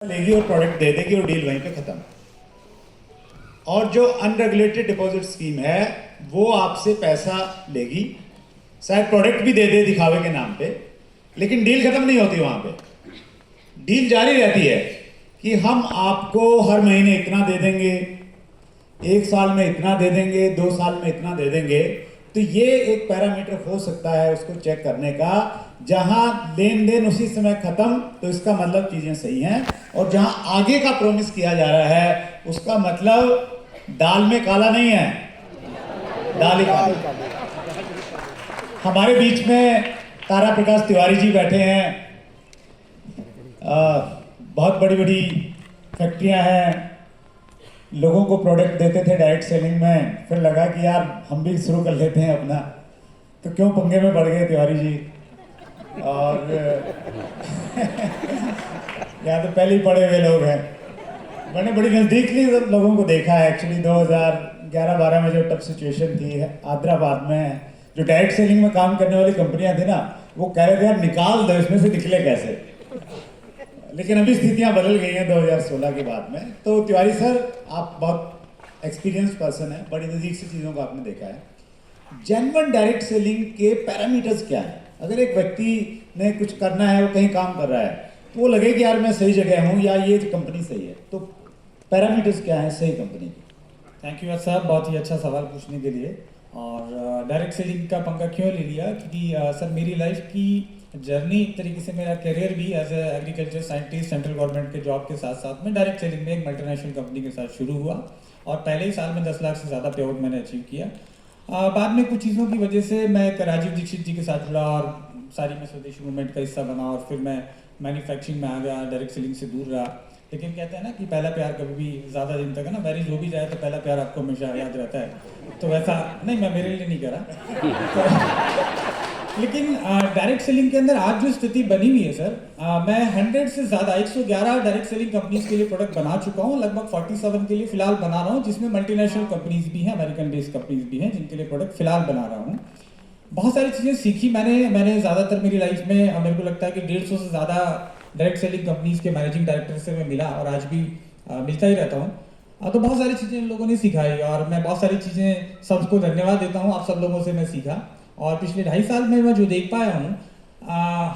लेगी और प्रोडक्ट दे देगी और डील वहीं पे खत्म। और जो अनरेगुलेटेड डिपॉजिट स्कीम है वो आपसे पैसा लेगी, शायद प्रोडक्ट भी दे दे दिखावे के नाम पे, लेकिन डील खत्म नहीं होती। वहां पे डील जारी रहती है कि हम आपको हर महीने इतना दे देंगे, एक साल में इतना दे देंगे, 2 साल में इतना दे देंगे। तो ये एक पैरामीटर हो सकता है उसको चेक करने का, जहां लेन देन उसी समय खत्म तो इसका मतलब चीजें सही हैं, और जहां आगे का प्रॉमिस किया जा रहा है उसका मतलब दाल में काला नहीं है, दाल ही काला। हमारे बीच में तारा प्रकाश तिवारी जी बैठे हैं। बहुत बड़ी बड़ी फैक्ट्रियां हैं, लोगों को प्रोडक्ट देते थे डायरेक्ट सेलिंग में, फिर लगा कि यार हम भी शुरू कर लेते हैं अपना, तो क्यों पंगे में पड़ गए तिवारी जी। और या तो पहले ही पड़े हुए लोग हैं। मैंने बड़ी नज़दीकली लोगों को देखा है एक्चुअली। 2011-12 में जो टफ सिचुएशन थी हैदराबाद में, जो डायरेक्ट सेलिंग में काम करने वाली कंपनियां थी ना, वो कह रहे थे यार निकाल दो, इसमें से निकले कैसे। लेकिन अभी स्थितियां बदल गई हैं 2016 के बाद में। तो तिवारी सर, आप बहुत एक्सपीरियंस पर्सन है, बड़ी नज़दीक से चीज़ों को आपने देखा है। जेन्युइन डायरेक्ट सेलिंग के पैरामीटर्स क्या हैं? अगर एक व्यक्ति ने कुछ करना है, वो कहीं काम कर रहा है, तो वो लगे कि यार मैं सही जगह हूँ या ये कंपनी सही है, तो पैरामीटर्स क्या है सही कंपनी के? थैंक यू सर, बहुत ही अच्छा सवाल पूछने के लिए। और डायरेक्ट सेलिंग का पंगा क्यों ले लिया, क्योंकि सर मेरी लाइफ की जर्नी एक तरीके से, मेरा करियर भी as a agriculture scientist central government के जॉब के साथ साथ में डायरेक्ट सेलिंग में एक मल्टीनेशनल कंपनी के साथ शुरू हुआ, और पहले ही साल में 10 लाख से ज़्यादा पे आउट मैंने अचीव किया। बाद में कुछ चीज़ों की वजह से मैं राजीव दीक्षित जी के साथ जुड़ा और सारी में स्वदेशी मूवमेंट का हिस्सा बना, और फिर मैं मैन्युफैक्चरिंग में आ गया, डायरेक्ट सेलिंग से दूर रहा। लेकिन कहते हैं ना कि पहला प्यार कभी भी ज़्यादा दिन तक है ना, मैरिज हो भी जाए तो पहला प्यार आपको हमेशा याद रहता है। तो वैसा नहीं, मैं मेरे लिए नहीं करा तो, लेकिन डायरेक्ट सेलिंग के अंदर आज जो स्थिति बनी हुई है सर, मैं 100 से ज़्यादा 111 डायरेक्ट सेलिंग कंपनीज के लिए प्रोडक्ट बना चुका हूँ, लगभग 47 के लिए फिलहाल बना रहा हूँ, जिसमें मल्टीनेशनल कंपनीज भी हैं, अमेरिकन बेस्ड कंपनीज भी हैं, जिनके लिए प्रोडक्ट फिलहाल बना रहा हूँ। बहुत सारी चीज़ें सीखी मैंने ज़्यादातर मेरी लाइफ में, मेरे को लगता है कि 150 से ज़्यादा डायरेक्ट सेलिंग कंपनीज के मैनेजिंग डायरेक्टर से मैं मिला, और आज भी मिलता ही रहता हूँ। तो बहुत सारी चीज़ें इन लोगों ने सिखाई, और मैं बहुत सारी चीज़ें सबको धन्यवाद देता हूँ, आप सब लोगों से मैं सीखा। और पिछले 2.5 साल में मैं जो देख पाया हूँ,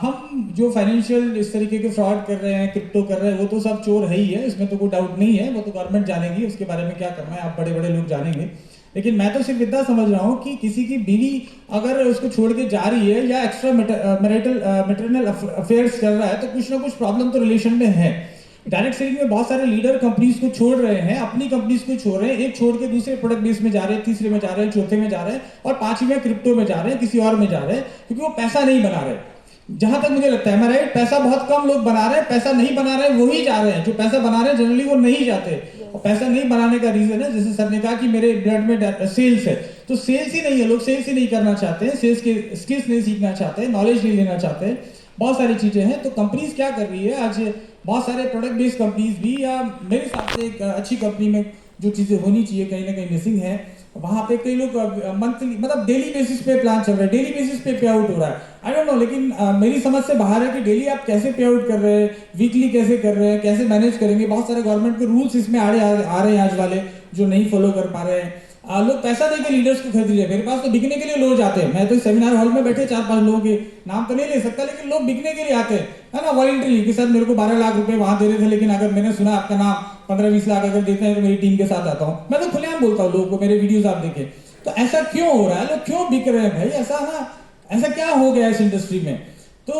हम जो फाइनेंशियल इस तरीके के फ्रॉड कर रहे हैं, क्रिप्टो कर रहे हैं, वो तो सब चोर है ही है, इसमें तो कोई डाउट नहीं है। वो तो गवर्नमेंट जानेगी उसके बारे में क्या करना है, आप बड़े बड़े लोग जानेंगे। लेकिन मैं तो सिर्फ इतना समझ रहा हूँ कि किसी की बीवी अगर उसको छोड़ के जा रही है या एक्स्ट्रा मैटरनल अफेयर्स कर रहा है, तो कुछ ना कुछ प्रॉब्लम तो रिलेशन में है। डायरेक्ट सेलिंग में बहुत सारे लीडर कंपनीज को छोड़ रहे हैं, अपनी कंपनीज को छोड़ रहे हैं, एक छोड़ के दूसरे प्रोडक्ट बेस में जा रहे हैं, तीसरे में जा रहे हैं, चौथे में जा रहे हैं, और 5वीं में क्रिप्टो में जा रहे हैं, किसी और में जा रहे हैं, क्योंकि वो पैसा नहीं बना रहे। जहां तक मुझे लगता है, मैं राइट, पैसा बहुत कम लोग बना रहे हैं, पैसा नहीं बना रहे वही जा रहे हैं। जो पैसा बना रहे हैं जनरली वो नहीं जाते, और पैसा नहीं बनाने का रीजन है, जैसे सर ने कहा कि मेरे ब्लड में सेल्स है, तो सेल्स ही नहीं है, लोग सेल्स ही नहीं करना चाहते हैं, सेल्स के स्किल्स नहीं सीखना चाहते, नॉलेज नहीं लेना चाहते, बहुत सारी चीजें हैं। तो कंपनीज क्या कर रही है आज, बहुत सारे प्रोडक्ट बेस्ड कंपनीज भी, या मेरे हिसाब से एक अच्छी कंपनी में जो चीजें होनी चाहिए कहीं ना कहीं मिसिंग है। वहां पे कई लोग मंथली मतलब डेली बेसिस पे प्लान चल रहा है, डेली बेसिस पे पे आउट हो रहा है, आई डोंट नो। लेकिन मेरी समझ से बाहर है कि डेली आप कैसे पे आउट कर रहे हैं, वीकली कैसे कर रहे हैं, कैसे मैनेज करेंगे। बहुत सारे गवर्नमेंट के रूल्स इसमें आ रहे हैं आज वाले, जो नहीं फॉलो कर पा रहे हैं। लोग पैसा देके लीडर्स को खरीद रहे हैं। मेरे पास तो बिकने के लिए लोग जाते हैं, मैं तो सेमिनार हॉल में बैठे 4-5 लोगों के नाम तो नहीं ले सकता, लेकिन लोग बिकने के लिए आते हैं, है ना, वॉलंटरी, कि सर मेरे को 12 लाख रुपए वहां दे रहे थे, लेकिन अगर मैंने सुना आपका नाम 15-20 लाख अगर देते हैं तो मेरी टीम के साथ आता हूँ। मैं तो खुलेआम बोलता हूँ लोगों को, मेरे वीडियोस आप देखें। तो ऐसा क्यों हो रहा है, लोग क्यों बिक रहे हैं भाई, ऐसा क्या हो गया इस इंडस्ट्री में? तो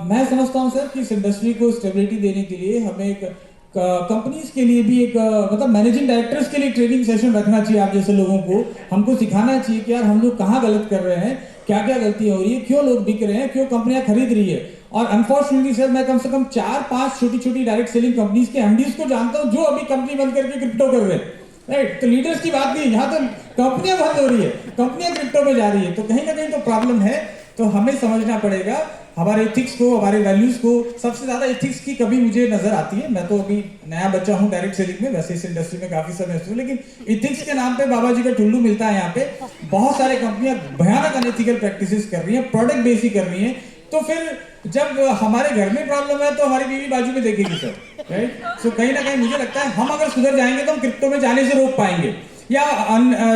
मैं समझता हूँ सर कि इस इंडस्ट्री को स्टेबिलिटी देने के लिए हमें एक कंपनीज के लिए भी एक मतलब मैनेजिंग डायरेक्टर्स के लिए ट्रेनिंग सेशन रखना चाहिए। आप जैसे लोगों को हमको सिखाना चाहिए कि यार हम लोग कहाँ गलत कर रहे हैं, क्या क्या गलतियां हो रही है, क्यों लोग बिक रहे हैं, क्यों कंपनियां खरीद रही है। और अनफॉर्चुनेटली सर, मैं कम से कम 4-5 छोटी छोटी डायरेक्ट सेलिंग कंपनीज के एमडीज को जानता हूँ जो अभी कंपनी बंद करके क्रिप्टो कर रहे हैं, राइट। तो लीडर्स की बात नहीं, यहाँ तो कंपनियां बंद हो रही है, कंपनियां क्रिप्टो में जा रही है, तो कहीं ना कहीं तो प्रॉब्लम है। तो हमें समझना पड़ेगा हमारे एथिक्स को, हमारे वैल्यूज को। सबसे ज्यादा एथिक्स की कभी मुझे नजर आती है, मैं तो अभी नया बच्चा हूँ डायरेक्ट सेलिंग में, वैसे इस इंडस्ट्री में काफी समय से हूँ, लेकिन एथिक्स के नाम पे बाबा जी का टुल्लू मिलता है यहाँ पे। बहुत सारे कंपनियां भयानक अनएथिकल प्रैक्टिसेस कर रही हैं, प्रोडक्ट बेस ही कर रही हैं। तो फिर जब हमारे घर में प्रॉब्लम है तो हमारी बीवी बाजू में देखेगी सर, राइट? सो कहीं ना कहीं मुझे लगता है हम अगर सुधर जाएंगे तो हम क्रिप्टो में जाने से रोक पाएंगे, या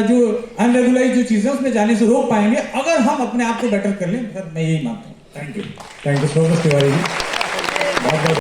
जो अनरेगुलाइज जो चीजें उसमें जाने से रोक पाएंगे, अगर हम अपने आप को बेटर कर लें। सर मैं यही मानता हूँ। Thank you so much Tiwari ji. बहुत बहुत